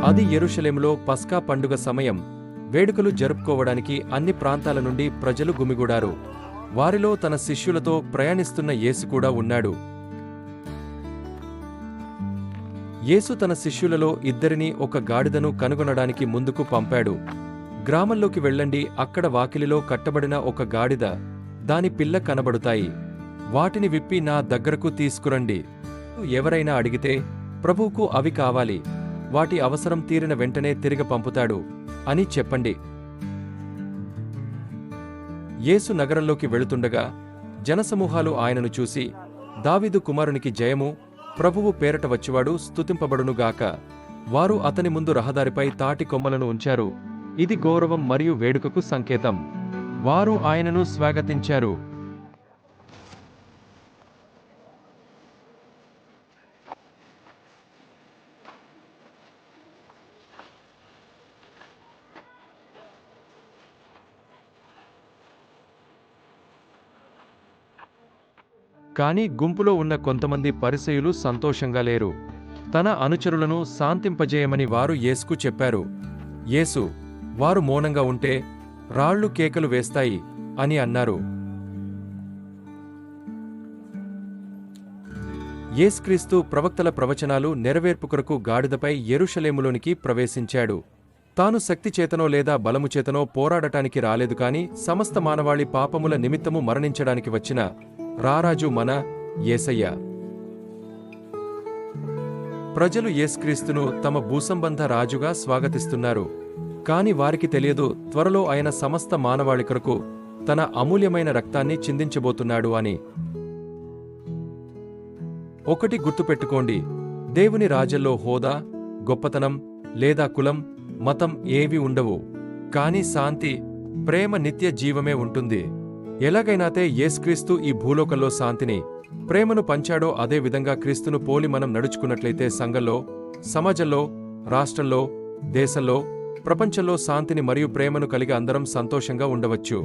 అది యెరూషలేములో పస్కా పండుగ సమయం. వేడుకలు జరుపుకోవడానికి అన్ని ప్రాంతాల నుండి ప్రజలు గుమిగూడారు. వారిలో తన శిష్యులతో ప్రయాణిస్తున్న యేసు కూడా ఉన్నాడు. యేసు తన శిష్యులలో ఇద్దరిని ఒక గాడిదను కనుగొనడానికి ముందుకు పంపాడు. గ్రామంలోకి వెళ్ళండి, అక్కడ వాకిలిలో కట్టబడిన ఒక గాడిద, దాని పిల్ల కనబడుతాయి. వాటిని విప్పి నా దగ్గరకు తీసుకురండి. ఎవరైనా అడిగితే, ప్రభువుకు అవి కావాలి, వాటి అవసరం తీరిన వెంటనే తిరిగి పంపుతాడు అని చెప్పండి. యేసు నగరంలోకి వెళుతుండగా జనసమూహాలు ఆయనను చూసి, దావీదు కుమారునికి జయము, ప్రభువు పేరట వచ్చువాడు స్తుతింపబడునుగాక. వారు అతని ముందు రహదారిపై తాటి కొమ్మలను ఉంచారు. ఇది గౌరవం మరియు వేడుకకు సంకేతం. వారు ఆయనను స్వాగతించారు. కాని గుంపులో ఉన్న కొంతమంది పరిసయ్యులు సంతోషంగా లేరు. తన అనుచరులను శాంతింపజేయమని వారు యేసుకు చెప్పారు. యేసు, వారు మౌనంగా ఉంటే రాళ్లు కేకలు వేస్తాయి అని అన్నారు. యేసుక్రీస్తు ప్రవక్తల ప్రవచనాలు నెరవేర్పు కొరకు గాడిదపై యెరూషలేములోనికి ప్రవేశించాడు. తాను శక్తిచేతనో లేదా బలముచేతనో పోరాడటానికి రాలేదు కాని సమస్త మానవాళి పాపముల నిమిత్తము మరణించడానికి వచ్చిన రారాజు మన యేసయ్య. ప్రజలు యేసుక్రీస్తును తమ భూసంబంధ రాజుగా స్వాగతిస్తున్నారు. కాని వారికి తెలియదు, త్వరలో ఆయన సమస్త మానవాళి కొరకు తన అమూల్యమైన రక్తాన్ని చిందించబోతున్నాడు అని. ఒకటి గుర్తుపెట్టుకోండి, దేవుని రాజ్యంలో హోదా, గొప్పతనం లేదా కులం, మతం ఏవి ఉండవు. కాని శాంతి, ప్రేమ, నిత్య జీవమే ఉంటుంది. ఎలాగైనాతే యేసుక్రీస్తు ఈ భూలోకంలో శాంతిని, ప్రేమను పంచాడో అదే విధంగా క్రీస్తును పోలి మనం నడుచుకున్నట్లయితే సంఘంలో, సమాజంలో, రాష్ట్రంలో, దేశంలో, ప్రపంచంలో శాంతిని మరియు ప్రేమను కలిగి అందరం సంతోషంగా ఉండవచ్చు.